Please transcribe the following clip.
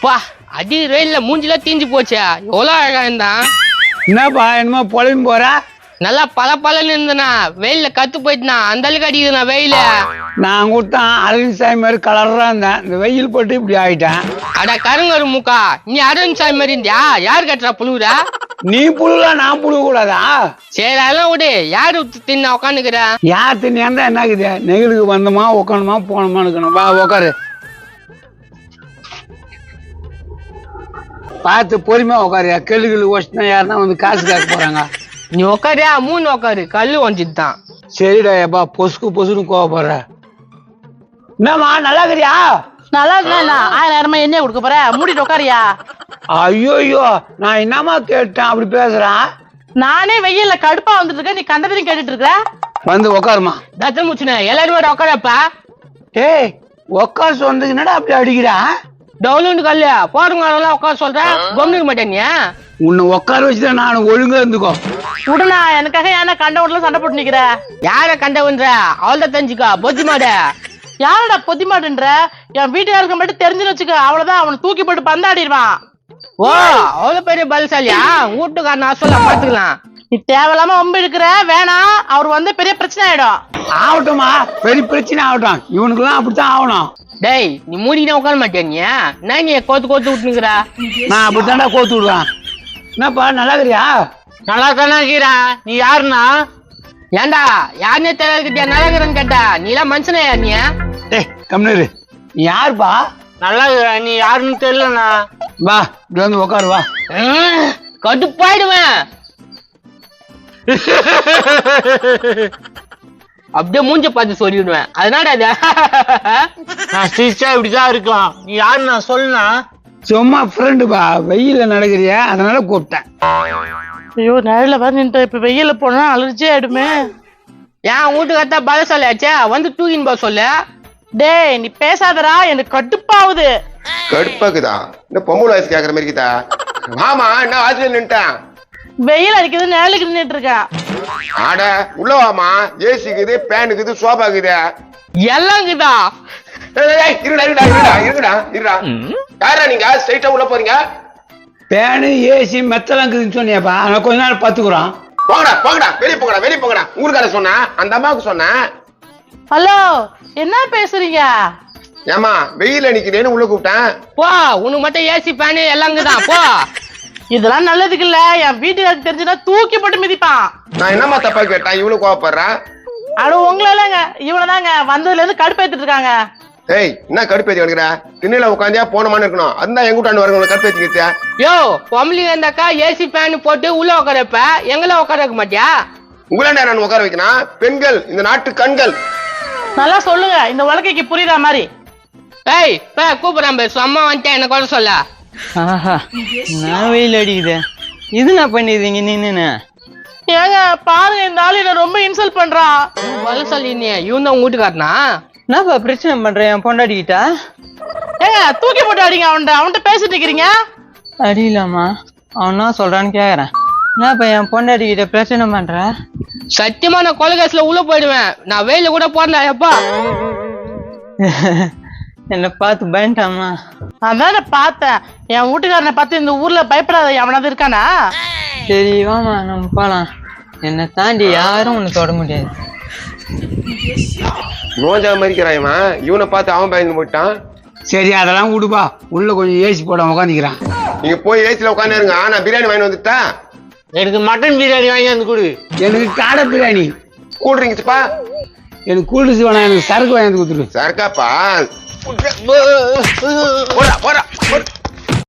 பா அடி ரயில்ல மூஞ்சில தீஞ்சு போச்சா எவ்வளோ அழகா இருந்தான். என்னப்பா என்னமோ பொழம்பு போறா? நல்லா பலன்னு இருந்தனா வெயில்ல கத்து போயிட்டுனா அந்த அளவுக்கு அடிக்குதுண்ணா வெயில. நான் கொடுத்தான் அரவிந்த் சாமி மாதிரி கலர்றா இருந்தேன், இந்த வெயில் போட்டு இப்படி ஆயிட்டேன். அட கருங்கரு மூக்கா, நீ அரவிந்த் சாமி மாதிரி இருந்தியா? யாரு கட்டுறா புழுவுற? நீ புழுவா நான் புழுவ கூடாதா? சரி அதெல்லாம் விடு, யாரு தின்ன உக்காந்துக்கிற? யார் தின்னா என்னக்குது? நெகிழுக்கு வந்தோமா உக்காணுமா போனோமா இருக்கணும். வா உக்காரு, பார்த்து பொறுமையா உக்காரியா. கெழுகு வச்சுனா யாருன்னா வந்து காசு கேட்க போறாங்க. நீ உக்காரியா? மூணு உக்காரு, கல்லு ஒஞ்சிட்டு தான். சரிடா எப்பா பொசுன்னு கோவப்படுற. என்னம்மா நல்லா இருக்கிறியா? நல்லா இருந்தா 1000 என்ன கொடுக்க போற? மூடிட்டு உட்காரியா? ஐயோ நான் என்னமா கேட்டேன் அப்படி பேசுறேன்? நானே வெயில்ல கடுப்பா வந்துட்டு இருக்க, நீ கண்டதையும் கேட்டுட்டு இருக்க. வந்து உக்காருமா. தச்ச முச்சுன எல்லாரும் உட்காரப்பா. ஏய் உக்கார் சொன்னதுக்கு என்னடா அப்படி அடிக்கிறா? டவுலுண்டு கல்லு போறவங்க உட்கார சொல்றேன், கொண்டுக்க மாட்டேன். நீ உன்னை உட்கார வச்சுதான் நான் ஒழுங்கா இருந்துக்கோ. உடனா எனக்காக ஏன்னா கண்ட வீட்டுல சண்டை போட்டு நிக்கிற? யார கண்டவன்ற அவள்தான் தெரிஞ்சுக்கோ. பொத்தி மாட யாரடா பொத்தி மாட்டுன்ற? என் வீட்டுக்காரருக்கு மட்டும் தெரிஞ்சுன்னு வச்சுக்க, அவ்வளவுதான், அவனை தூக்கி போட்டு பந்தாடிடுவான். ஓ அவ்வளவு பெரிய பலசாலியா? வீட்டுக்காரன் சொல்ல பாத்துக்கலாம். நீ தேவையில்லாம வம்பு எடுக்கிற, வேணாம். அவர் வந்து பெரிய பிரச்சனை ஆயிடும். ஆகட்டும்மா, பெரிய பிரச்சனை ஆகட்டும். இவனுக்குலாம் அப்படித்தான் ஆகணும். டேய் நீ மூடினா உட்கார மாட்டேன். நீ கோத்து விட்டுனுக்குற? நான் அப்படித்தாண்டா கோத்து விடுவேன். என்னப்பா நல்லா இருக்கிறியா? நல்லா தானே இருக்கிற. நீ யாருன்னா? ஏண்டா யாருன்னே தெரியாதுக்கிட்டியா நல்லா இருக்கிறேன்னு கேட்டா? நீ எல்லாம் மனுஷனா யார்? நீ டேய் கம்னரு, நீ யாருப்பா? நல்லா இருக்கிற, நீ யாருன்னு தெரியலண்ணா. வா இப்படி வந்து உட்காரு வா. கடுப்பாயிடுவேன். அப்படியே மூஞ்ச பார்த்து சொல்லிடுவேன். அதனால நான் சிரிச்சா இப்படிதான் இருக்கலாம். நீ யாரு நான் சொல்லுனா? சும்மா ஃப்ரெண்டுப்பா, வெயில நடக்கிறியா அதனால கூப்பிட்டேன். ஐயோ நேரில் வந்து நின்று இப்ப வெயில போனா அலர்ஜி ஆயிடுமே. ஏன் வீட்டுக்கு பலசாலியாச்சே, வந்து தூக்கின்னு போக சொல்லு. டேய் நீ பேசாதடா, எனக்கு கடுப்பாவுது. கடுப்பாக்குதா? இந்த பொம்பளை வயசு கேக்குற மாதிரி இருக்குதா? மாமா என்ன ஆச்சுல நின்ட்டான்? வெயில் அடிக்குது, நேலுக்கு நின்றுட்டு இருக்கேன். ஆட உள்ள வாமா, ஏசி இருக்குது, பேன் இருக்குது, சோபா இருக்குது, எல்லாம் இருக்குதா? யாரா நீங்க ஸ்ட்ரைட்டா உள்ள போறீங்க? பேனு ஏசி மெத்தலாம் இருக்குதுன்னு சொன்னியாப்பா, நான் கொஞ்ச நாள் பாத்துக்குறோம். போங்கடா வெளியே போங்கடா. ஊருக்கார சொன்னா, அந்த அம்மாவுக்கு சொன்ன. ஹலோ என்ன பேசுறீங்க? ஏமா வெயில நிக்கிறேன்னு உள்ள கூப்பிட்டேன். போ, உனக்கு மட்டும் ஏசி பேனு எல்லாம் இருக்குதான். போ. இதெல்லாம் நல்லதுக்கு இல்ல, என் வீட்டுக்கு தெரிஞ்சுனா தூக்கி போட்டு மிதிப்பான். நான் என்னமா தப்பா கேட்டேன்? இவ்வளவு கோவப்படுறேன். அட உங்களை இல்லைங்க, இவனதாங்க வந்ததுல இருந்து கடுப்பேத்திட்டு இருக்காங்க. ஏய் என்ன கடுப்பேத்தி எடுக்கிற? திண்ணையில உட்காந்தியா போனமான்னு இருக்கணும். அதுதான் எங்கிட்டாண்டு வரவங்க கடுப்பேத்திக்கிட்டியா? யோ பொம்பளைங்க இருந்தாக்கா ஏசி பேனு போட்டு உள்ள உட்காரப்ப எங்கெல்லாம் உட்கார வைக்க மாட்டியா? உங்களாண்ட நான் உட்கார வைக்கணும். பெண்கள் இந்த நாட்டு கண்கள். நல்லா சொல்லுங்க, இந்த உலகைக்கு புரியுற மாதிரி. ஏய் கூப்பிடுறேன் பேசு, அம்மா வந்துட்டேன் என்ன கூட சொல்ல. ஆஹா நான் வெயில் அடிக்குது. இது நான் பண்ணிடுறீங்க நின்னு? ஏங்க பாருங்க, இந்த ஆளு என்ன ரொம்ப இன்சல்ட் பண்றான். பலசாலி நீ, இவன் தான் வீட்டுக்காரனா? என்னப்பா பிரச்சனை பண்றேன் என் பொண்டாட்டிக்கிட்டா? ஏங்க தூக்கி போட்டு அடிங்க, அவன்கிட்ட பேசிட்டு இருக்கிறீங்க. அடியிலாமா? அவன் என்ன சொல்றான்னு கேக்குறேன். என்னப்பா என் பொண்டாட்டிக்கிட்ட பிரச்சனை பண்ற? சத்தியமா நான் கொலகாசுல உள்ள போயிடுவேன். நான் வெயில கூட போறல. எப்பா என்ன பார்த்து பயன்டாமா? அதான் பார்த்தேன், என் வீட்டுக்காரனை பார்த்து இந்த ஊர்ல பயப்படாத எவனாவது இருக்கானா? சரி வாமா நம்ம போலாம். என்னை தாண்டி யாரும் உன்னை தொட முடியாது. நோஞ்சா மறிக்கிறாயமா, இவனை பார்த்து அவன் பயந்து போயிட்டான். சரி அதெல்லாம் விடுப்பா, உள்ள கொஞ்சம் ஏசி போட உட்காந்துக்கிறான். நீங்க போய் ஏசில உட்காந்து இருங்க. நான் பிரியாணி வாங்கி வந்துட்டா. எனக்கு மட்டன் பிரியாணி வாங்கி வந்து கொடு. எனக்கு காடை பிரியாணி. கூல் ட்ரிங்க்ஸ்ப்பா. எனக்கு கூல்ட்ரிங்க்ஸ் வேணாம், எனக்கு சரக்கு வாங்கி கொடுத்துரு. சரக்காப்பா. போடா